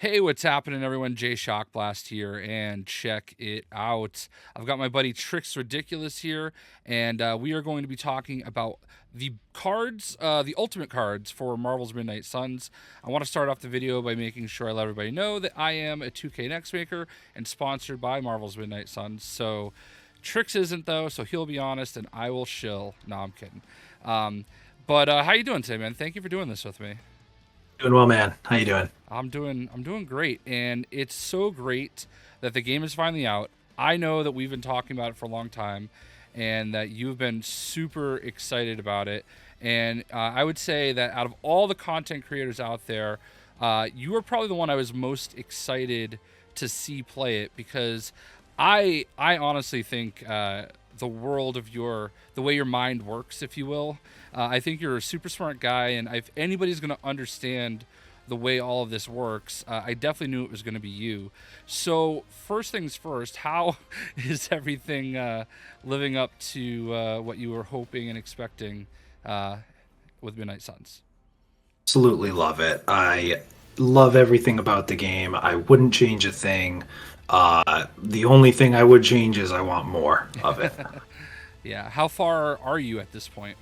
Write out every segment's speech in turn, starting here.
Hey, what's happening, everyone? JayShockblast here, and check it out. I've got my buddy Trix Ridiculous here, and we are going to be talking about the cards, the ultimate cards for Marvel's Midnight Suns. I want to start off the video by making sure I let everybody know that I am a 2K Next Maker and sponsored by Marvel's Midnight Suns. So Trix isn't, though, so he'll be honest, and I will shill. No, I'm kidding. But how you doing today, man? Thank you for doing this with me. Doing well, man. How you doing? I'm doing great, and it's so great that the game is finally out. I know that we've been talking about it for a long time, and that you've been super excited about it. And I would say that out of all the content creators out there, you are probably the one I was most excited to see play it, because I honestly think the world of the way your mind works, if you will. I think you're a super smart guy, and if anybody's going to understand the way all of this works, I definitely knew it was going to be you. So first things first, how is everything living up to what you were hoping and expecting with Midnight Suns? Absolutely love it. I love everything about the game. I wouldn't change a thing. The only thing I would change is I want more of it. Yeah. How far are you at this point?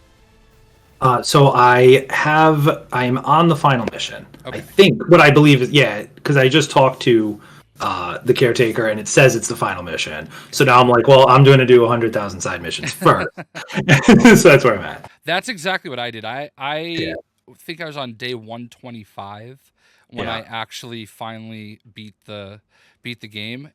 So I'm on the final mission. I Okay. think what I believe is, yeah, because I just talked to the caretaker and it says it's the final mission. So now I'm like, well, I'm going to do 100,000 side missions first. So that's where I'm at. That's exactly what I did. I Yeah. think I was on day 125 when I Yeah. actually finally beat the game.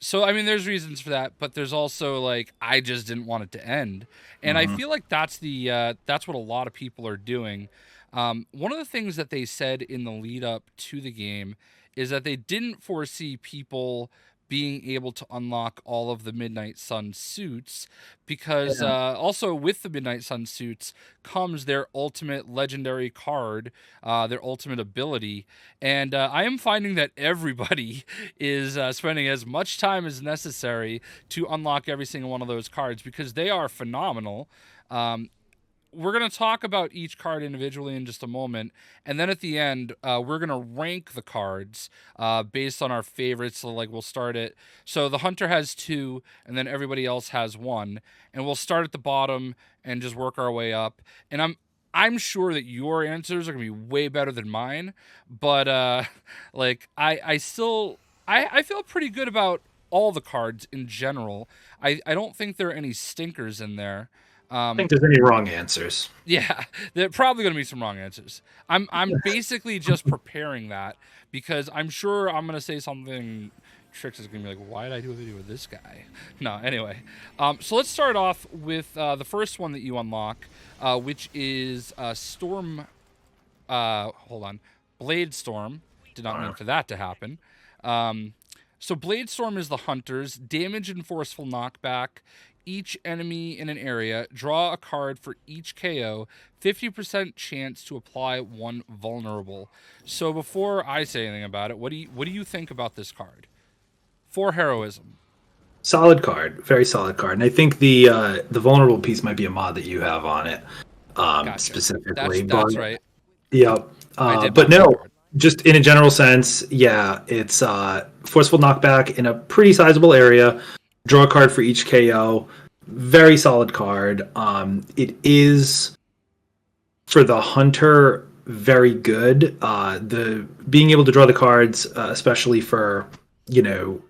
So I mean, there's reasons for that, but there's also like I just didn't want it to end, and I Mhm. feel like that's what a lot of people are doing. One of the things that they said in the lead up to the game is that they didn't foresee people being able to unlock all of the Midnight Sun suits, because Yeah. also with the Midnight Sun suits comes their ultimate legendary card, their ultimate ability. And I am finding that everybody is spending as much time as necessary to unlock every single one of those cards, because they are phenomenal. Um, we're going to talk about each card individually in just a moment, and then at the end we're going to rank the cards based on our favorites. So like we'll start it, so the hunter has two and then everybody else has one, and we'll start at the bottom and just work our way up. And I'm sure that your answers are going to be way better than mine, but like I still I feel pretty good about all the cards in general. I don't think there are any stinkers in there. I think there's any wrong answers. Yeah, there are probably going to be some wrong answers. I'm basically just preparing that, because I'm sure I'm going to say something. Trix is going to be like, "Why did I do a video with this guy?" No, anyway. So let's start off with the first one that you unlock, which is Storm. Hold on, Bladestorm. Did not mean for that to happen. So Bladestorm is the hunter's damage and forceful knockback. Each enemy in an area, draw a card for each KO, 50% chance to apply one vulnerable. So before I say anything about it, what do you think about this card? For heroism. Solid card, very solid card, and I think the vulnerable piece might be a mod that you have on it, Gotcha. specifically. But That's right. yeah, I did but mod that no, card. just in a general sense, yeah, it's forceful knockback in a pretty sizable area. Draw a card for each KO. Very solid card. It is for the hunter very good. The being able to draw the cards, especially for you know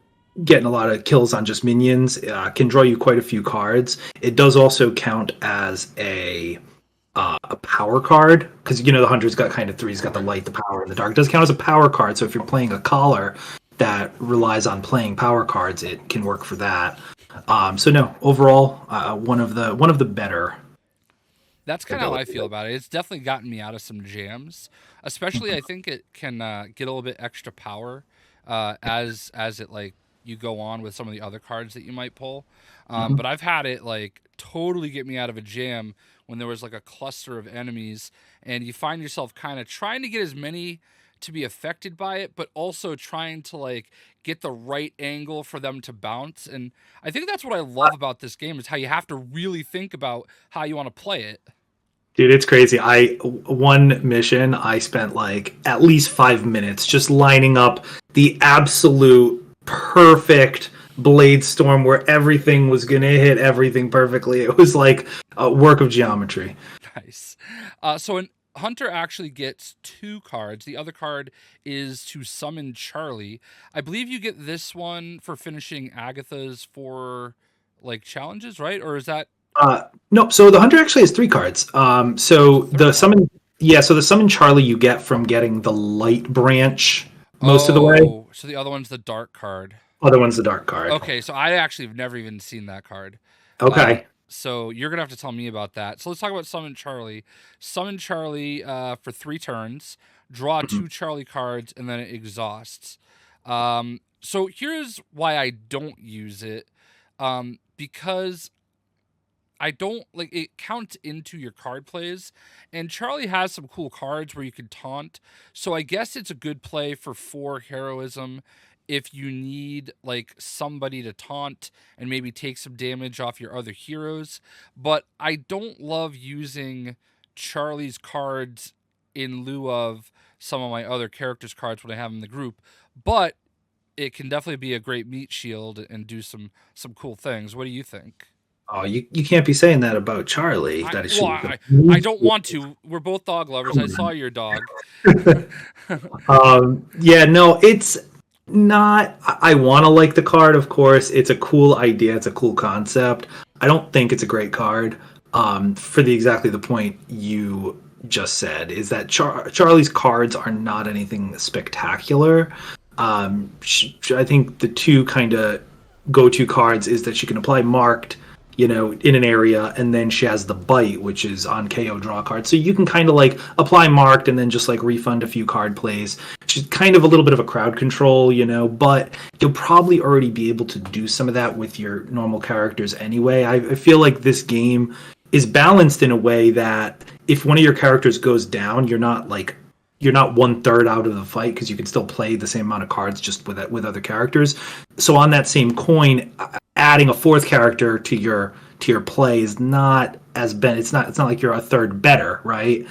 getting a lot of kills on just minions, can draw you quite a few cards. It does also count as a power card, because the hunter's got kind of three. He's got the light, the power, and the dark. It does count as a power card. So if you're playing a collar that relies on playing power cards, it can work for that. So no, overall, one of the better That's kind of how I abilities. feel about it. It's definitely gotten me out of some jams. Especially, I think it can get a little bit extra power as it like you go on with some of the other cards that you might pull. Mhm. But I've had it like totally get me out of a jam when there was like a cluster of enemies, and you find yourself kind of trying to get as many to be affected by it, but also trying to like get the right angle for them to bounce. And I think that's what I love about this game, is how you have to really think about how you want to play it. Dude, it's crazy. One mission, I spent like at least 5 minutes just lining up the absolute perfect Bladestorm where everything was gonna hit everything perfectly. It was like a work of geometry. Nice. So an hunter actually gets 2 cards. The other card is to summon Charlie. I believe you get this one for finishing Agatha's 4 like challenges, right? Or is that No, so the hunter actually has 3 cards. So three? the summon, yeah, so the summon Charlie you get from getting the light branch most of the way. Oh, so the other one's the dark card. Other one's the dark card. Okay, so I actually have never even seen that card. Okay. So you're gonna have to tell me about that. So let's talk about Summon Charlie. Summon Charlie for 3 turns. Draw 2 Charlie cards, and then it exhausts. So here's why I don't use it. Because I don't like it counts into your card plays, and Charlie has some cool cards where you can taunt. So I guess it's a good play for 4 heroism if you need like somebody to taunt and maybe take some damage off your other heroes. But I don't love using Charlie's cards in lieu of some of my other characters' cards when I have them in the group. But it can definitely be a great meat shield and do some cool things. What do you think? Oh, you can't be saying that about Charlie. That is I don't want to. We're both dog lovers. I saw your dog. Yeah, no, it's not. I want to like the card, of course. It's a cool idea. It's a cool concept. I don't think it's a great card. For exactly the point you just said is that Charlie's cards are not anything spectacular. I think the 2 kind of go-to cards is that she can apply marked, in an area, and then she has the bite, which is on KO draw card. So you can kind of like apply marked and then just like refund a few card plays. She's kind of a little bit of a crowd control, but you'll probably already be able to do some of that with your normal characters anyway. I feel like this game is balanced in a way that if one of your characters goes down, you're not 1/3 out of the fight because you can still play the same amount of cards just with other characters. So on that same coin, adding a 4th character to your play is not as bad. It's not like you're a 1/3 better, right?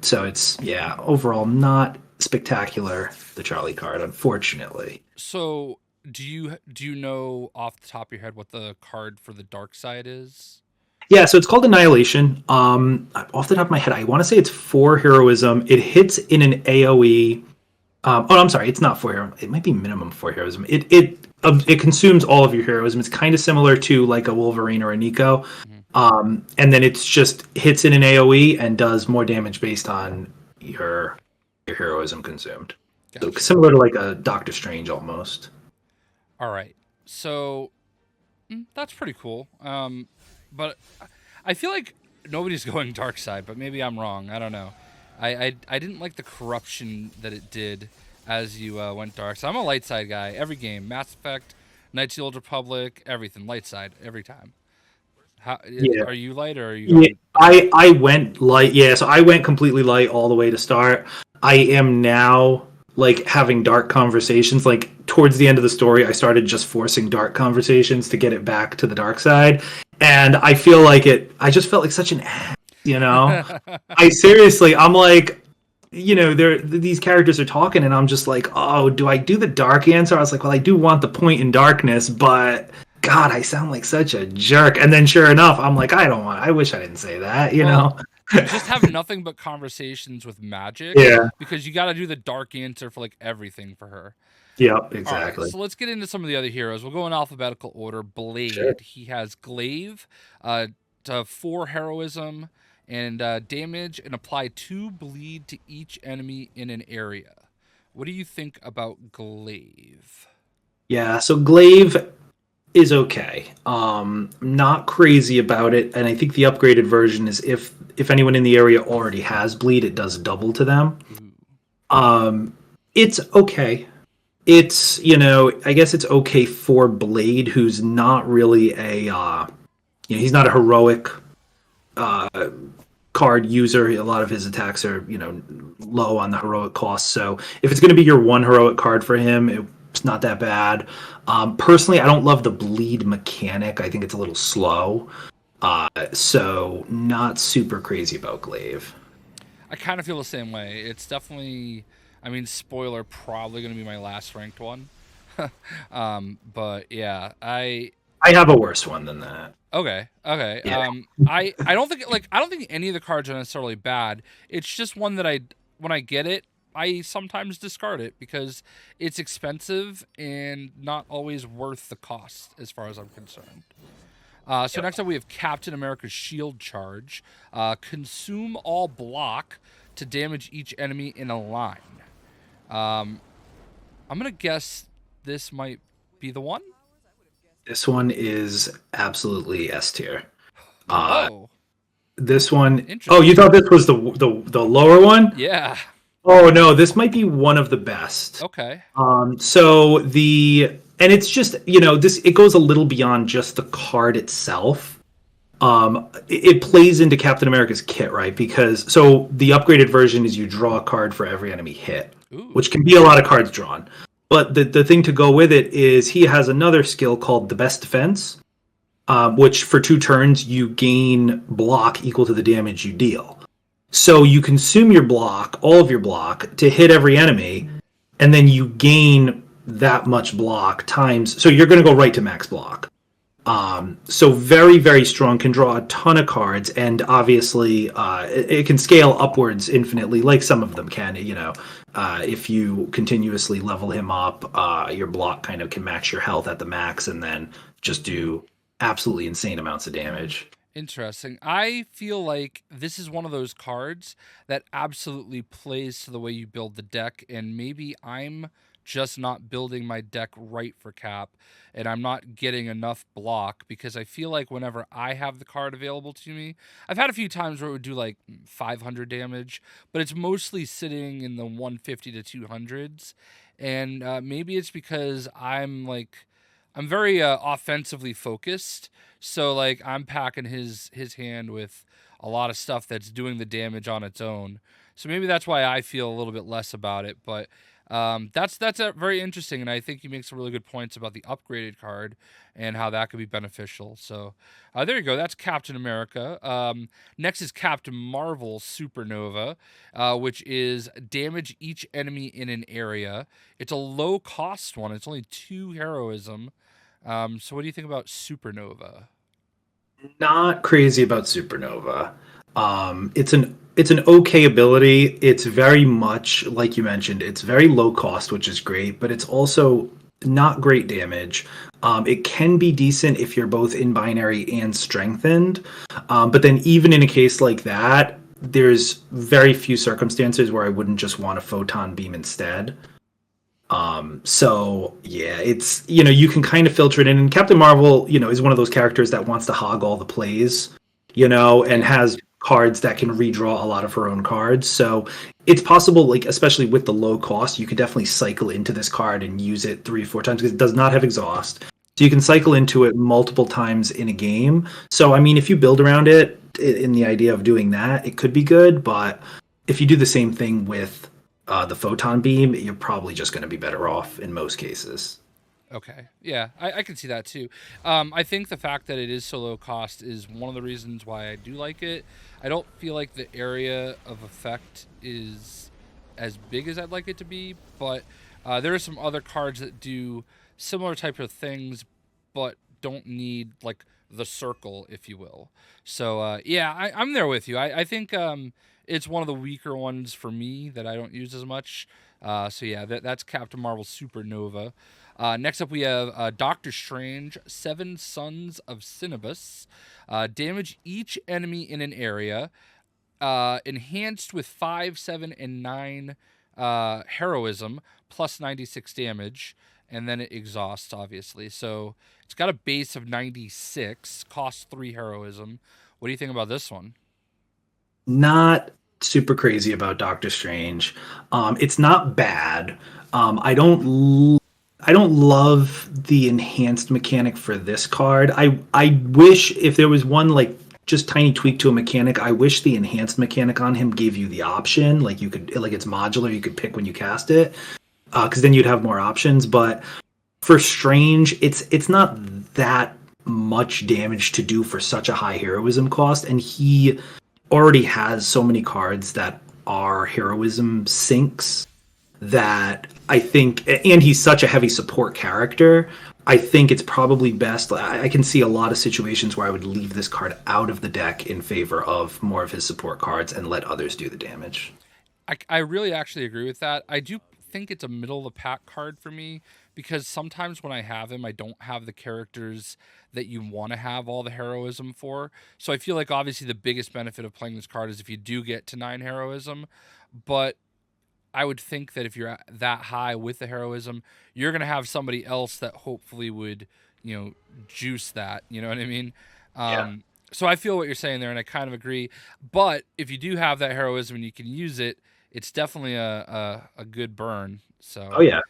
So it's overall not spectacular, the Charlie card, unfortunately. So do you know off the top of your head what the card for the dark side is? Yeah, so it's called Annihilation. Off the top of my head, I want to say it's 4 heroism. It hits in an AoE. I'm sorry, it's not 4 heroism. It might be minimum 4 heroism. It consumes all of your heroism. It's kind of similar to like a Wolverine or a Nico. And then it's just hits in an AoE and does more damage based on your heroism consumed. Gotcha. So similar to like a Doctor Strange almost. All right, so that's pretty cool. But I feel like nobody's going dark side, but maybe I'm wrong. I don't know. I didn't like the corruption that it did as you went dark. So I'm a light side guy every game. Mass Effect, Knights of the Old Republic, everything light side every time. Are you light or are you? Yeah, I went light. Yeah, so I went completely light all the way to start. I am now like having dark conversations. Like towards the end of the story, I started just forcing dark conversations to get it back to the dark side. And I feel like I just felt like such an ass, I'm like, these characters are talking and I'm just like, oh, do I do the dark answer? I was like, well, I do want the point in darkness, but God, I sound like such a jerk. And then sure enough, I'm like, I wish I didn't say that, Just have nothing but conversations with Magik. Yeah. Because you got to do the dark answer for like everything for her. Yep, exactly. Right, so let's get into some of the other heroes. We'll go in alphabetical order. Blade. Sure. He has Glaive, to 4 heroism and damage, and apply 2 bleed to each enemy in an area. What do you think about Glaive? Yeah, so Glaive is okay. Not crazy about it, and I think the upgraded version is if anyone in the area already has bleed, it does double to them. It's okay. It's, I guess it's okay for Blade, who's not really he's not a heroic card user. A lot of his attacks are, low on the heroic cost. So if it's going to be your 1 heroic card for him, it's not that bad. Personally, I don't love the bleed mechanic. I think it's a little slow. So not super crazy about Glaive. I kind of feel the same way. It's definitely, I mean, spoiler, probably going to be my last ranked one. But yeah, I have a worse one than that. okay. Yeah. I don't think I don't think any of the cards are necessarily bad. It's just one that when I get it, I sometimes discard it because it's expensive and not always worth the cost as far as I'm concerned. So Yep. next up we have Captain America's Shield Charge. Consume all block to damage each enemy in a line. Um, I'm gonna guess this might be the one. This one is absolutely S tier. Uh, Oh, this one oh, you interesting. thought this was the lower one? Yeah. Oh no, this might be one of the best. Okay. So and it's just this it goes a little beyond just the card itself. It plays into Captain America's kit, right? Because so the upgraded version is you draw a card for every enemy hit, Ooh. which can be a lot of cards drawn. But the thing to go with it is he has another skill called the Best Defense, which for 2 turns you gain block equal to the damage you deal. So you consume your block, all of your block, to hit every enemy, and then you gain that much block times. So you're going to go right to max block. So very, very strong, can draw a ton of cards, and obviously it can scale upwards infinitely, like some of them can. If you continuously level him up, your block kind of can max your health at the max, and then just do absolutely insane amounts of damage. Interesting. I feel like this is one of those cards that absolutely plays to the way you build the deck, and maybe I'm just not building my deck right for Cap, and I'm not getting enough block because I feel like whenever I have the card available to me, I've had a few times where it would do like 500 damage, but it's mostly sitting in the 150 to 200s, and maybe it's because I'm very offensively focused, so like I'm packing his hand with a lot of stuff that's doing the damage on its own. So maybe that's why I feel a little bit less about it. But that's very interesting, and I think he makes some really good points about the upgraded card and how that could be beneficial. So there you go. That's Captain America. Next is Captain Marvel Supernova, which is damage each enemy in an area. It's a low cost one. It's only 2 heroism. So what do you think about Supernova? Not crazy about Supernova. It's an okay ability. It's very much like you mentioned. It's very low cost, which is great, but it's also not great damage. It can be decent if you're both in binary and strengthened, but then even in a case like that, there's very few circumstances where I wouldn't just want a photon beam instead. So yeah, it's you can kind of filter it in. And Captain Marvel, is one of those characters that wants to hog all the plays, and Yeah. has cards that can redraw a lot of her own cards. So it's possible, like especially with the low cost, you could definitely cycle into this card and use it 3 or 4 times because it does not have exhaust. So you can cycle into it multiple times in a game. So I mean, if you build around it in the idea of doing that, it could be good. But if you do the same thing with the photon beam, you're probably just going to be better off in most cases. Okay. Yeah, I can see that too. I think the fact that it is so low cost is one of the reasons why I do like it. I don't feel like the area of effect is as big as I'd like it to be, but there are some other cards that do similar type of things, but don't need like the circle, if you will. So yeah, I'm there with you. I think it's one of the weaker ones for me that I don't use as much. So yeah, that's Captain Marvel Supernova. Next up, we have Doctor Strange, Seven Sons of CInnibus. Damage each enemy in an area. Enhanced with 5, 7, and 9 heroism, plus 96 damage. And then it exhausts, obviously. So it's got a base of 96, costs 3 heroism. What do you think about this one? Not super crazy about Doctor Strange. It's not bad. I don't love the enhanced mechanic for this card. I wish if there was one like just tiny tweak to a mechanic. I wish the enhanced mechanic on him gave you the option, like you could like it's modular. You could pick when you cast it, because then you'd have more options. But for Strange, it's not that much damage to do for such a high heroism cost, and he already has so many cards that are heroism sinks that I think, and he's such a heavy support character. I think it's probably best. I can see a lot of situations where I would leave this card out of the deck in favor of more of his support cards and let others do the damage. I really actually agree with that. I do think it's a middle of the pack card for me because sometimes when I have him, I don't have the characters that you want to have all the heroism for. So I feel like obviously the biggest benefit of playing this card is if you do get to 9 heroism, but I would think that if you're that high with the heroism, you're going to have somebody else that hopefully would, juice that. You know what I mean? Yeah. So I feel what you're saying there, and I kind of agree. But if you do have that heroism and you can use it, it's definitely a good burn. So, Oh yeah.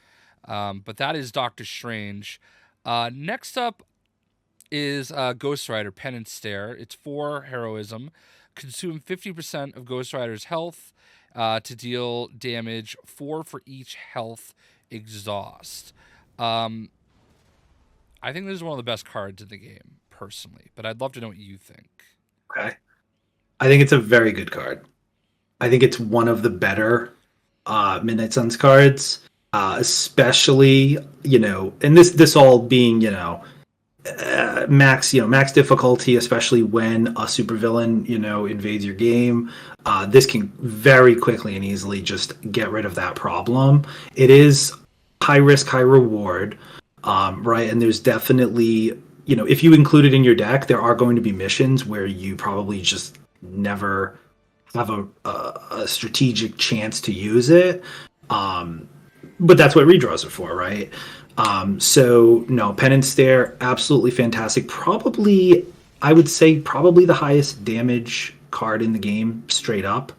but that is Doctor Strange. Next up is Ghost Rider Penance Stare. It's 4 heroism. Consume 50% of Ghost Rider's health to deal damage, 4 for each health exhaust. I think this is one of the best cards in the game, personally, but I'd love to know what you think. Okay. I think it's a very good card. I think it's one of the better Midnight Suns cards, especially and this all being max difficulty, especially when a supervillain invades your game. This can very quickly and easily just get rid of that problem. It is high risk, high reward, right? And there's definitely if you include it in your deck, there are going to be missions where you probably just never have a strategic chance to use it. But that's what redraws are for, right? So no, Penance Stare, absolutely fantastic. Probably, I would say probably the highest damage card in the game, straight up.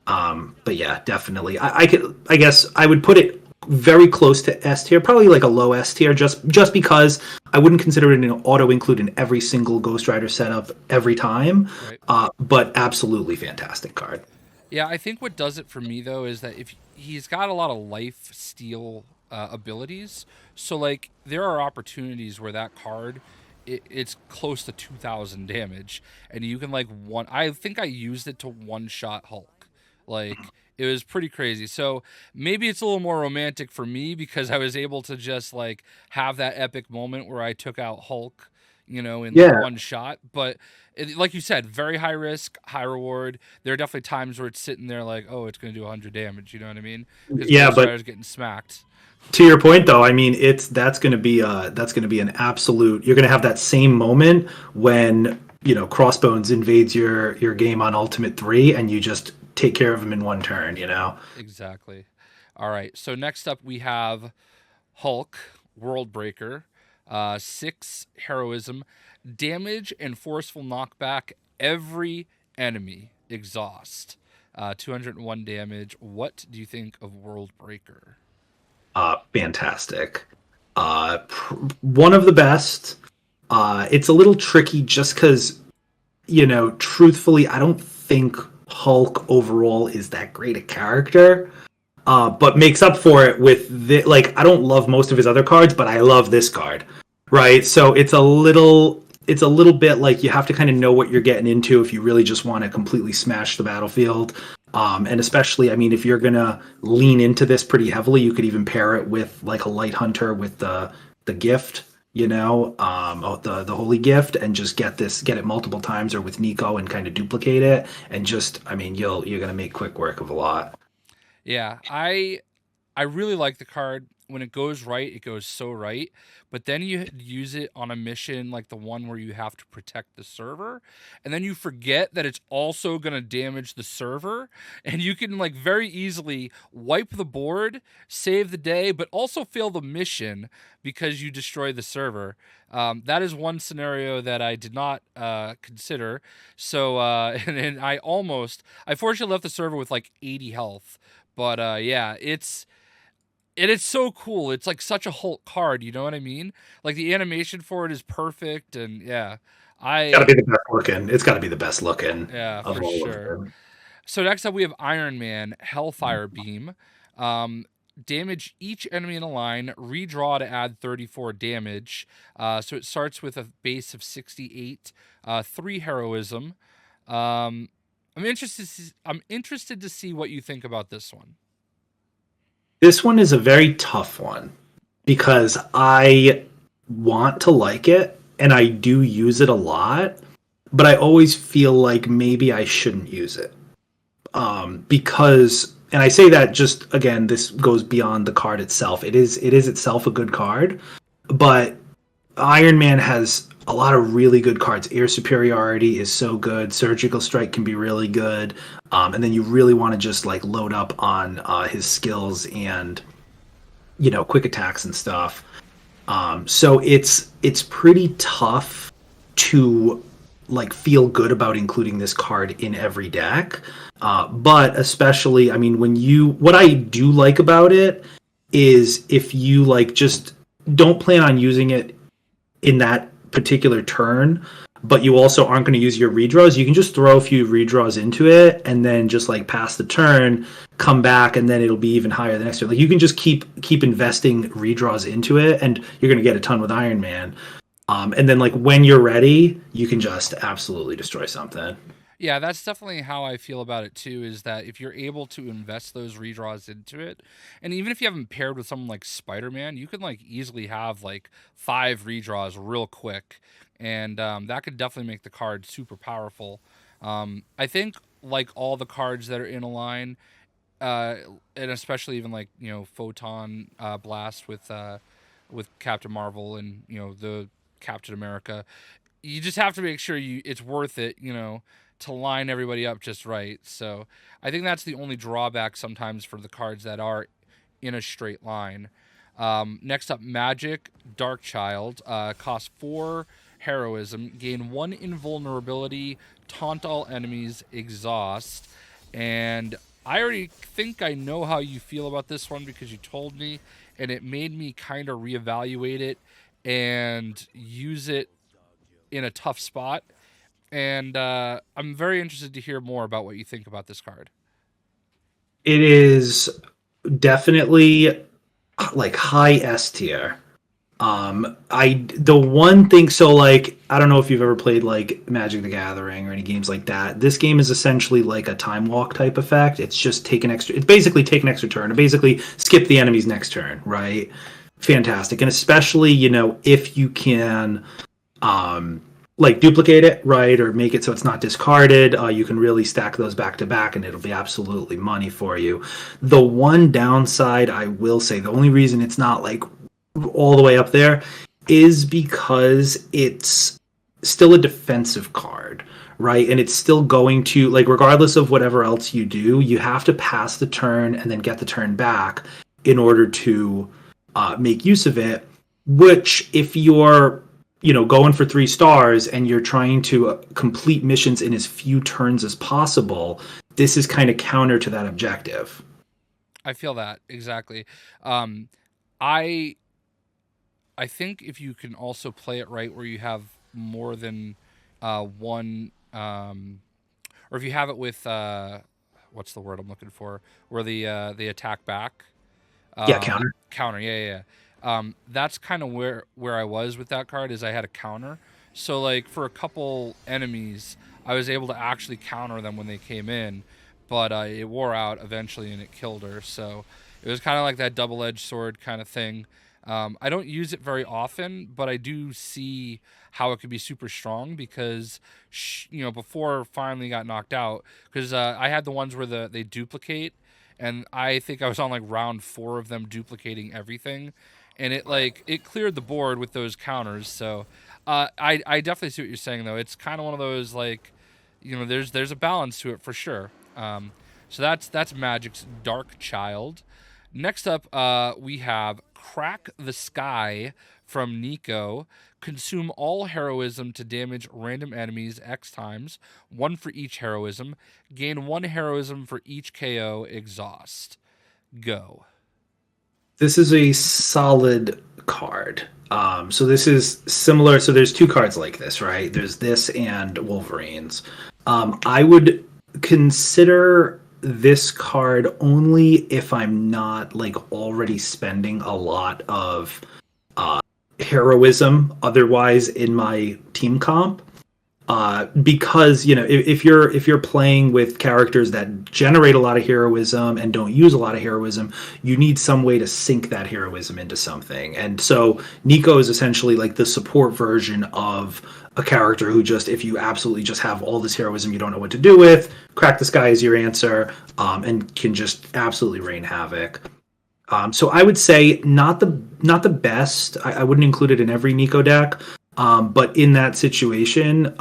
But yeah, definitely. I guess I would put it very close to S tier, probably like a low S tier, just because I wouldn't consider it an auto include in every single Ghost Rider setup every time. Right. But absolutely fantastic card. Yeah, I think what does it for me though is that if he's got a lot of life steal abilities, so like there are opportunities where that card it's close to 2,000 damage, and you can like one. I think I used it to one shot Hulk, like it was pretty crazy. So maybe it's a little more romantic for me because I was able to just like have that epic moment where I took out Hulk, in like Yeah, one shot. But like you said, very high risk, high reward. There are definitely times where it's sitting there like, oh, it's going to do 100 damage. You know what I mean? Because yeah, Ghost but Rider's getting smacked. to your point though, I mean that's going to be an absolute. You're going to have that same moment when Crossbones invades your game on Ultimate 3, and you just take care of him in one turn. Exactly. All right. So next up we have Hulk, Worldbreaker, 6 heroism, damage and forceful knockback every enemy exhaust. 201 damage. What do you think of Worldbreaker? Fantastic. One of the best. It's a little tricky just because, truthfully, I don't think Hulk overall is that great a character. But makes up for it with I don't love most of his other cards, but I love this card, right? So it's a little bit like you have to kind of know what you're getting into if you really just want to completely smash the battlefield. And especially, I mean, if you're gonna lean into this pretty heavily, you could even pair it with like a Light Hunter with the gift, the holy gift, and just get it multiple times, or with Nico and kind of duplicate it, and just, I mean, you're gonna make quick work of a lot. Yeah, I really like the card. When it goes right, it goes so right. But then you use it on a mission like the one where you have to protect the server, and then you forget that it's also going to damage the server, and you can like very easily wipe the board, save the day, but also fail the mission because you destroy the server. That is one scenario that I did not consider. So and I fortunately left the server with like 80 health. But yeah, it's so cool. It's like such a Hulk card, you know what I mean? Like the animation for it is perfect, and yeah, Got to I be the best looking. It's got to be the best looking yeah of for all of sure. them. So next up we have Iron Man Hellfire Beam, um, damage each enemy in a line, redraw to add 34 damage. So it starts with a base of 68, 3 heroism. I'm interested to see what you think about this one. This one is a very tough one because I want to like it and I do use it a lot, but I always feel like maybe I shouldn't use it. Because, and I say that just again, this goes beyond the card itself. It is itself a good card, but Iron Man has a lot of really good cards. Air Superiority is so good. Surgical Strike can be really good. And then you really want to just like load up on his skills and quick attacks and stuff. So it's pretty tough to like feel good about including this card in every deck. But especially, I mean, what I do like about it is if you like just don't plan on using it in that particular turn, but you also aren't going to use your redraws, you can just throw a few redraws into it and then just like pass the turn, come back, and then it'll be even higher the next turn. Like you can just keep investing redraws into it, and you're going to get a ton with Iron Man. And then like when you're ready, you can just absolutely destroy something. Yeah, that's definitely how I feel about it too, is that if you're able to invest those redraws into it, and even if you haven't paired with someone like Spider-Man, you can like easily have like 5 redraws real quick, and that could definitely make the card super powerful. I think like all the cards that are in a line, uh, and especially even like Photon Blast with Captain Marvel and the Captain America, you just have to make sure it's worth it, to line everybody up just right. So I think that's the only drawback sometimes for the cards that are in a straight line. Next up, Magik Darkchylde, cost 4 heroism, gain 1 invulnerability, taunt all enemies, exhaust. And I already think I know how you feel about this one because you told me, and it made me kind of reevaluate it and use it in a tough spot. And I'm very interested to hear more about what you think about this card. It is definitely like high S tier. The one thing, so like I don't know if you've ever played like Magic the Gathering or any games like that. This game is essentially like a time walk type effect. It's just it's basically take an extra turn, and basically skip the enemy's next turn, right? Fantastic. And especially, if you can like duplicate it, right, or make it so it's not discarded, you can really stack those back to back and it'll be absolutely money for you. The one downside, I will say, the only reason it's not like all the way up there is because it's still a defensive card, right? And it's still going to, like, regardless of whatever else you do, you have to pass the turn and then get the turn back in order to make use of it, which if you're going for 3 stars and you're trying to complete missions in as few turns as possible, this is kind of counter to that objective. I feel that exactly. I think if you can also play it right, where you have more than one, or if you have it with what's the word I'm looking for, where they attack back. Counter. Counter, yeah. That's kind of where I was with that card, is I had a counter. So like for a couple enemies, I was able to actually counter them when they came in, but it wore out eventually and it killed her. So it was kind of like that double-edged sword kind of thing. I don't use it very often, but I do see how it could be super strong because, before finally got knocked out, because I had the ones where they duplicate, and I think I was on like round 4 of them duplicating everything, and it cleared the board with those counters. So I definitely see what you're saying, though. It's kind of one of those like, there's a balance to it for sure. So that's Magik's Darkchylde. Next up, we have Crack the Sky from Nico. Consume all heroism to damage random enemies X times, 1 for each heroism. Gain 1 heroism for each KO. Exhaust. Go. This is a solid card. So this is similar. So there's 2 cards like this, right? There's this and Wolverines. I would consider this card only if I'm not like already spending a lot of heroism otherwise in my team comp. Because if you're playing with characters that generate a lot of heroism and don't use a lot of heroism, you need some way to sink that heroism into something. And so Nico is essentially like the support version of a character who just, if you absolutely just have all this heroism you don't know what to do with, crack the sky is your answer, and can just absolutely rain havoc. So I would say not the best. I wouldn't include it in every Nico deck. But in that situation,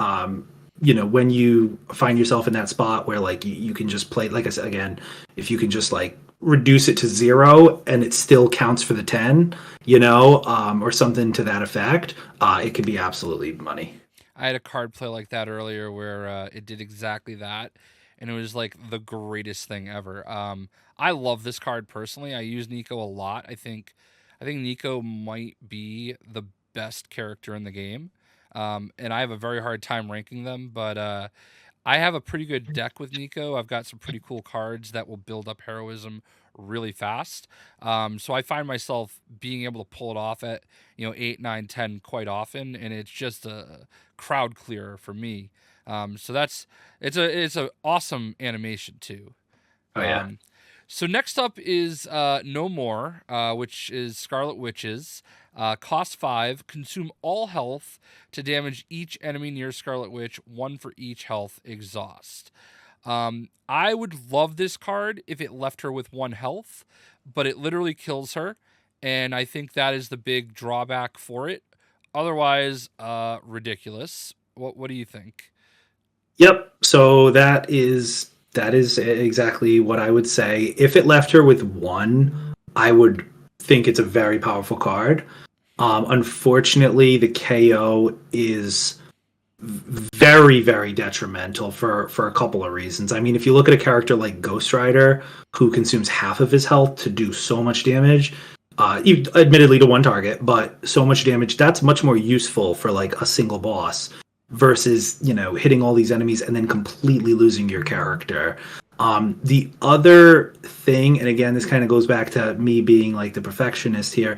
when you find yourself in that spot where like you can just play, like I said, again, if you can just like reduce it to 0 and it still counts for the 10, or something to that effect, it could be absolutely money. I had a card play like that earlier where it did exactly that, and it was like the greatest thing ever. I love this card personally. I use Nico a lot. I think Nico might be the best character in the game, and I have a very hard time ranking them. But I have a pretty good deck with Nico. I've got some pretty cool cards that will build up heroism really fast. So I find myself being able to pull it off at 8, 9, 10 quite often, and it's just a crowd clearer for me. So it's a awesome animation too. Oh yeah. So next up is No More, which is Scarlet Witches. Cost 5, consume all health to damage each enemy near Scarlet Witch, 1 for each health exhaust. I would love this card if it left her with 1 health, but it literally kills her, and I think that is the big drawback for it. Otherwise, ridiculous. What do you think? Yep. So that is exactly what I would say. If it left her with 1, I would think it's a very powerful card. Unfortunately, the KO is very, very detrimental for a couple of reasons. I mean, if you look at a character like Ghost Rider, who consumes half of his health to do so much damage, admittedly to 1 target, but so much damage, that's much more useful for like a single boss versus hitting all these enemies and then completely losing your character. The other thing, and again, this kind of goes back to me being like the perfectionist here.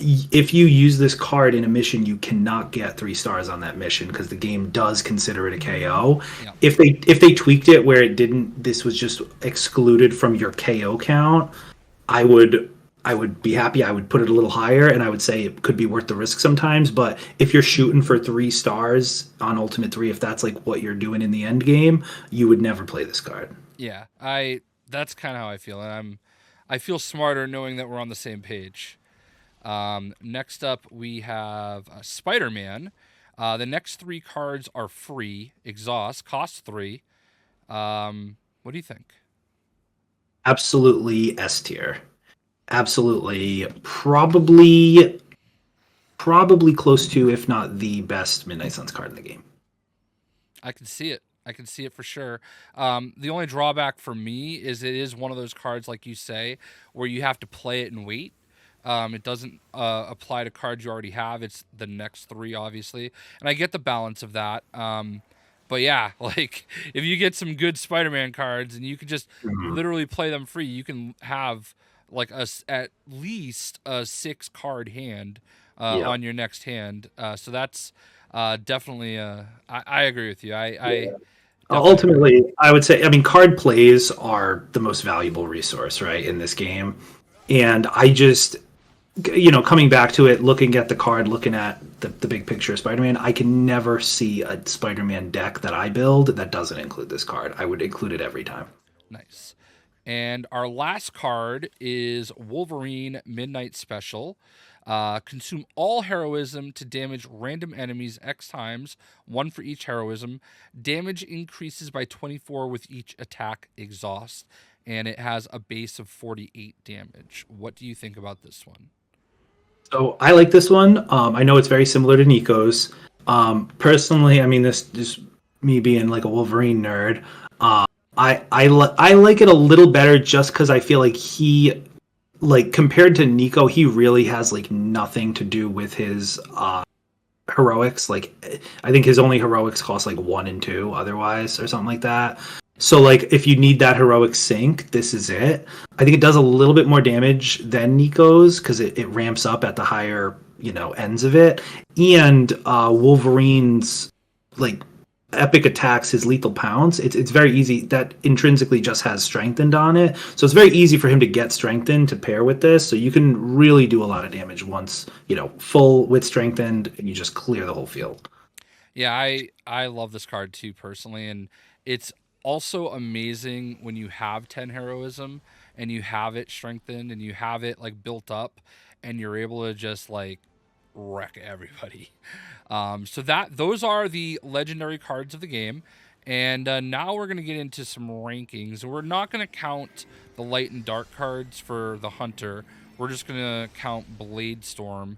If you use this card in a mission, you cannot get 3 stars on that mission because the game does consider it a KO. Yeah. If they tweaked it where it didn't, this was just excluded from your KO count, I would be happy. I would put it a little higher, and I would say it could be worth the risk sometimes. But if you're shooting for 3 stars on Ultimate 3, if that's like what you're doing in the end game, you would never play this card. Yeah, that's kind of how I feel, and I feel smarter knowing that we're on the same page. Next up, we have Spider-Man. The next 3 cards are free. Exhaust costs 3. What do you think? Absolutely S tier. Absolutely, probably close to, if not the best Midnight Suns card in the game. I can see it. I can see it for sure. The only drawback for me is it is one of those cards, like you say, where you have to play it and wait. It doesn't apply to cards you already have. It's the next 3, obviously. And I get the balance of that. But yeah, like if you get some good Spider-Man cards and you can just literally play them free, you can have like at least a 6 card hand on your next hand. So that's definitely I agree with you. Ultimately, I would say, I mean, card plays are the most valuable resource, right, in this game. And I just, coming back to it, looking at the card, looking at the big picture of Spider-Man, I can never see a Spider-Man deck that I build that doesn't include this card. I would include it every time. Nice. And our last card is Wolverine Midnight Special. Consume all heroism to damage random enemies X times, 1 for each heroism. Damage increases by 24 with each attack exhaust, and it has a base of 48 damage. What do you think about this one? So I like this one. I know it's very similar to Nico's. Personally, I mean, this is me being like a Wolverine nerd. I like it a little better just because I feel like he, like, compared to Nico, he really has like nothing to do with his heroics. Like, I think his only heroics cost like 1 and 2 otherwise, or something like that. So, like, if you need that heroic sync, this is it. I think it does a little bit more damage than Nico's because it ramps up at the higher, ends of it. And Wolverine's, like, epic attacks, his lethal pounce, it's very easy. That intrinsically just has strengthened on it. So it's very easy for him to get strengthened to pair with this. So you can really do a lot of damage once, full with strengthened, and you just clear the whole field. Yeah, I love this card too personally, and it's also amazing when you have 10 heroism and you have it strengthened and you have it like built up and you're able to just like wreck everybody. So those are the legendary cards of the game. And now we're going to get into some rankings. We're not going to count the light and dark cards for the hunter. We're just going to count Bladestorm.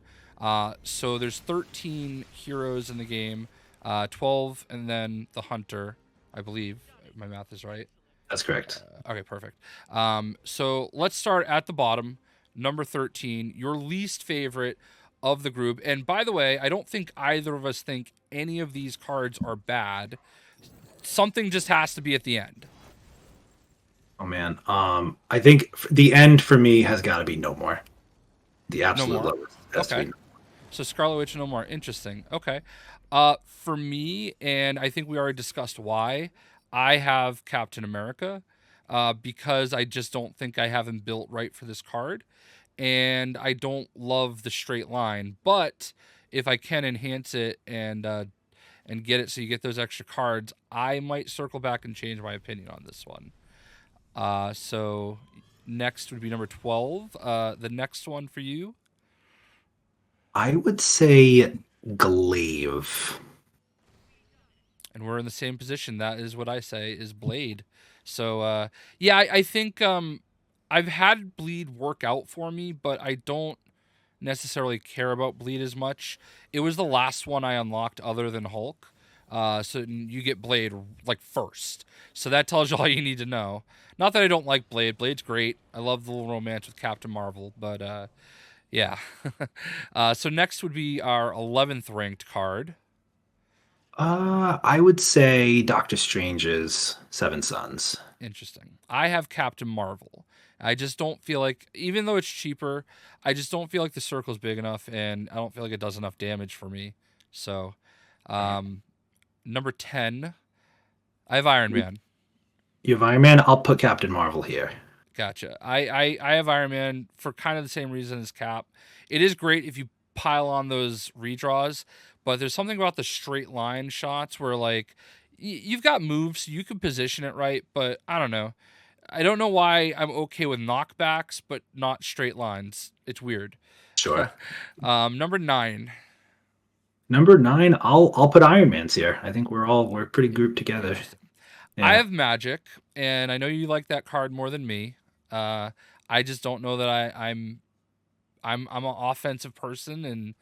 So there's 13 heroes in the game, 12, and then the hunter, I believe. My math is right. That's correct. Okay, perfect. So let's start at the bottom, number 13, your least favorite of the group. And by the way, I don't think either of us think any of these cards are bad. Something just has to be at the end. Oh man, I think the end for me has got to be no more. The No absolute more. lowest. Has to Okay. be. So Scarlet Witch no more. Interesting. Okay. For me, and I think we already discussed why, I have Captain America because I just don't think I have him built right for this card. And I don't love the straight line. But if I can enhance it and get it so you get those extra cards, I might circle back and change my opinion on this one. So next would be number 12. The next one for you. I would say Glaive. And we're in the same position. That is what I say is Blade. So yeah, I think I've had Bleed work out for me, but I don't necessarily care about Bleed as much. It was the last one I unlocked other than Hulk. So you get Blade like first. So that tells you all you need to know. Not that I don't like Blade. Blade's great. I love the little romance with Captain Marvel, but yeah. So next would be our 11th ranked card. I would say Doctor Strange's Seven Sons. Interesting. I have Captain Marvel. I just don't feel like, even though it's cheaper, I just don't feel like the circle's big enough, and I don't feel like it does enough damage for me. So, um, number 10, I have Iron Man. You have Iron Man. I'll put Captain Marvel here. Gotcha. I have Iron Man for kind of the same reason as Cap. It is great if you pile on those redraws, but there's something about the straight line shots where, like, you've got moves, you can position it right, but I don't know. I don't know why I'm okay with knockbacks, but not straight lines. It's weird. Sure. Number 9. Number 9, I'll put Iron Man's here. I think we're pretty grouped together. Yeah. I have Magik, and I know you like that card more than me. I just don't know that I'm an offensive person, and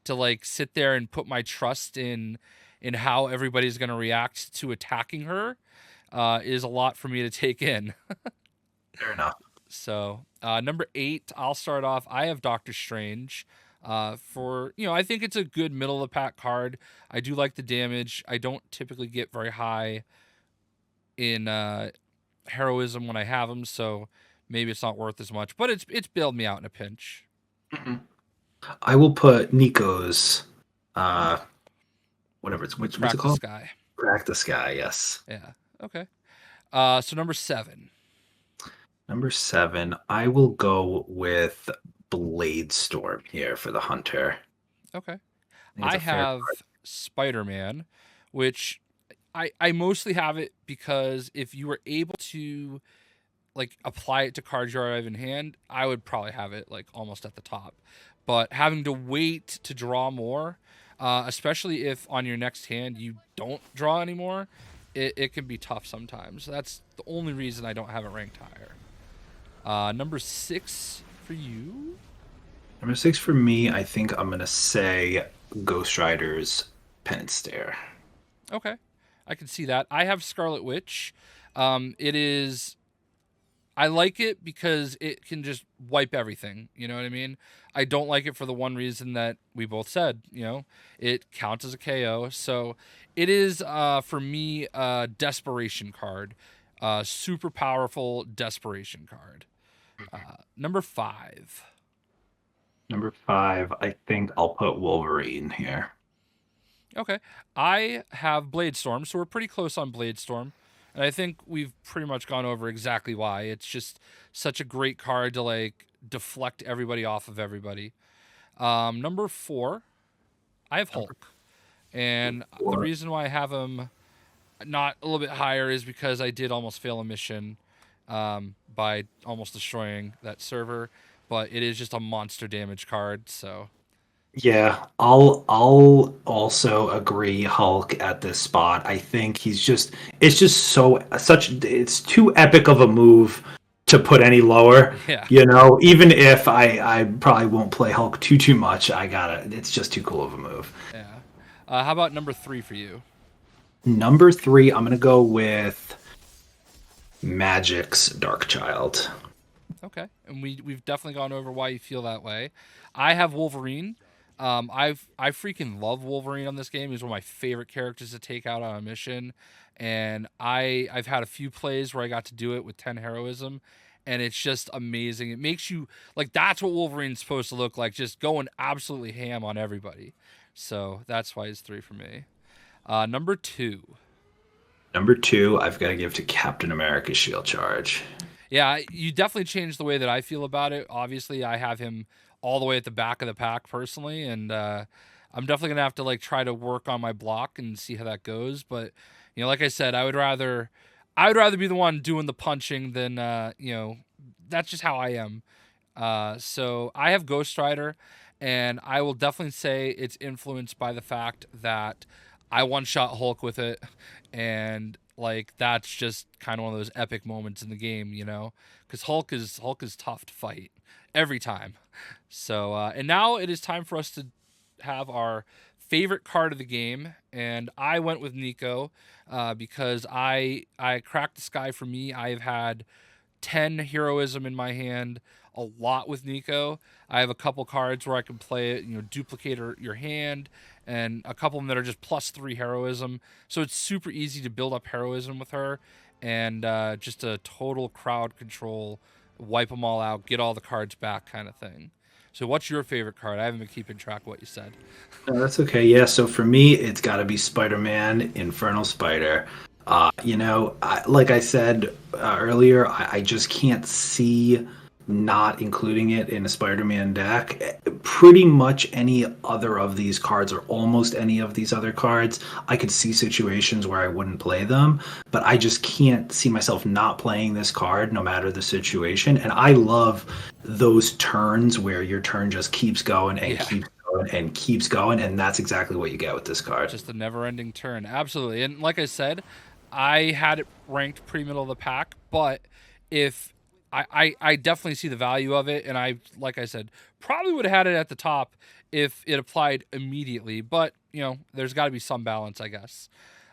to like sit there and put my trust in how everybody's going to react to attacking her is a lot for me to take in. Fair enough. So number 8, I'll start off. I have Doctor Strange. I think it's a good middle of the pack card. I do like the damage. I don't typically get very high in heroism when I have them, so maybe it's not worth as much. But it's bailed me out in a pinch. Mm-hmm. I will put Nico's, whatever what's it called? Sky. Crack the Sky. Yes. Yeah. Okay. So number 7. Number 7, I will go with Bladestorm here for the Hunter. Okay. I have Spider-Man, which I mostly have it because if you were able to like apply it to cards you already have in hand, I would probably have it like almost at the top. But having to wait to draw more, especially if on your next hand you don't draw anymore, it can be tough sometimes. That's the only reason I don't have it ranked higher. Number 6 for you. Number 6 for me, I think I'm gonna say Ghost Rider's Penance Stare. Okay, I can see that. I have Scarlet Witch. It is. I like it because it can just wipe everything. You know what I mean? I don't like it for the one reason that we both said. It counts as a KO. So it is for me a desperation card. Super powerful desperation card. Number 5. Number 5, I think I'll put Wolverine here. Okay. I have Bladestorm, so we're pretty close on Bladestorm. And I think we've pretty much gone over exactly why. It's just such a great card to like deflect everybody off of everybody. Number 4, I have Hulk. And the reason why I have him not a little bit higher is because I did almost fail a mission by almost destroying that server. But it is just a monster damage card, so Yeah, I'll also agree Hulk at this spot. I think it's just it's too epic of a move to put any lower. yeah. Even if I probably won't play Hulk too much, it's just too cool of a move. Yeah. How about number 3 for you? Number 3, I'm gonna go with Magik's Darkchylde. Okay, and we've definitely gone over why you feel that way. I have Wolverine. I freaking love Wolverine on this game. He's one of my favorite characters to take out on a mission, and I've had a few plays where I got to do it with 10 heroism, and it's just amazing. It makes you like that's what Wolverine's supposed to look like, just going absolutely ham on everybody. So that's why it's 3 for me. Number 2. Number 2, I've got to give to Captain America's Shield Charge. Yeah, you definitely changed the way that I feel about it. Obviously, I have him all the way at the back of the pack personally, and I'm definitely gonna have to like try to work on my block and see how that goes. But like I said, I would rather be the one doing the punching than that's just how I am. So I have Ghost Rider, and I will definitely say it's influenced by the fact that I one-shot Hulk with it, and like that's just kind of one of those epic moments in the game, because Hulk is tough to fight every time. So and now it is time for us to have our favorite card of the game, and I went with Nico because I cracked the sky for me. I've had 10 heroism in my hand a lot with Nico. I have a couple cards where I can play it, duplicate your hand, and a couple of them that are just +3 heroism. So it's super easy to build up heroism with her, and just a total crowd control, wipe them all out, get all the cards back kind of thing. So what's your favorite card? I haven't been keeping track of what you said. No, that's okay. Yeah, so for me, it's got to be Spider-Man, Infernal Spider. Like I said earlier, I just can't see not including it in a Spider-Man deck. Pretty much any other of these cards, or almost any of these other cards, I could see situations where I wouldn't play them, but I just can't see myself not playing this card no matter the situation. And I love those turns where your turn just keeps going and keeps going and keeps going, and that's exactly what you get with this card. Just a never-ending turn. Absolutely. And like I said, I had it ranked pretty middle of the pack, but if I definitely see the value of it, and like I said, probably would have had it at the top if it applied immediately, but there's got to be some balance, I guess.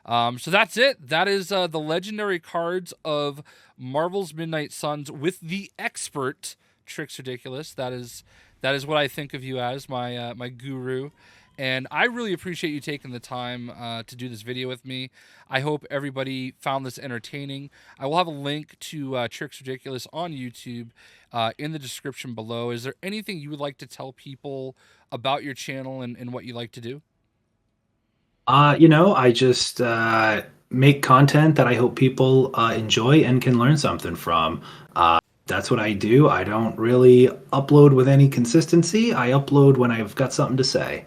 So that's it. That is the legendary cards of Marvel's Midnight Suns with the expert Trix Ridiculous. That is what I think of you as, my guru. And I really appreciate you taking the time to do this video with me. I hope everybody found this entertaining. I will have a link to Trix Ridiculous on YouTube in the description below. Is there anything you would like to tell people about your channel and what you like to do? I just make content that I hope people enjoy and can learn something from. That's what I do. I don't really upload with any consistency. I upload when I've got something to say.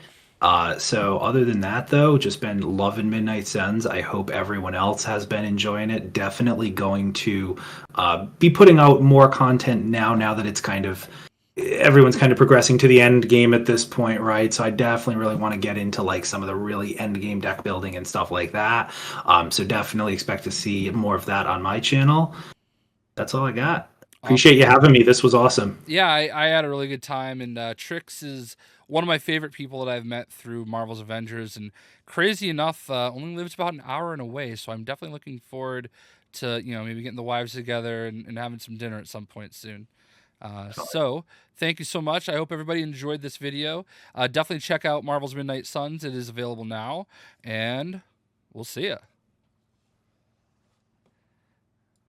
So other than that, though, just been loving Midnight Suns. I hope everyone else has been enjoying it. Definitely going to be putting out more content now that it's everyone's kind of progressing to the end game at this point, right? So I definitely really want to get into like some of the really end game deck building and stuff like that. So definitely expect to see more of that on my channel. That's all I got. Appreciate you having me. This was awesome. Yeah, I had a really good time, and Trix is one of my favorite people that I've met through Marvel's Avengers, and crazy enough, only lives about an hour and away, so I'm definitely looking forward to, maybe getting the wives together and having some dinner at some point soon. So thank you so much. I hope everybody enjoyed this video. Definitely check out Marvel's Midnight Suns. It is available now, and we'll see ya.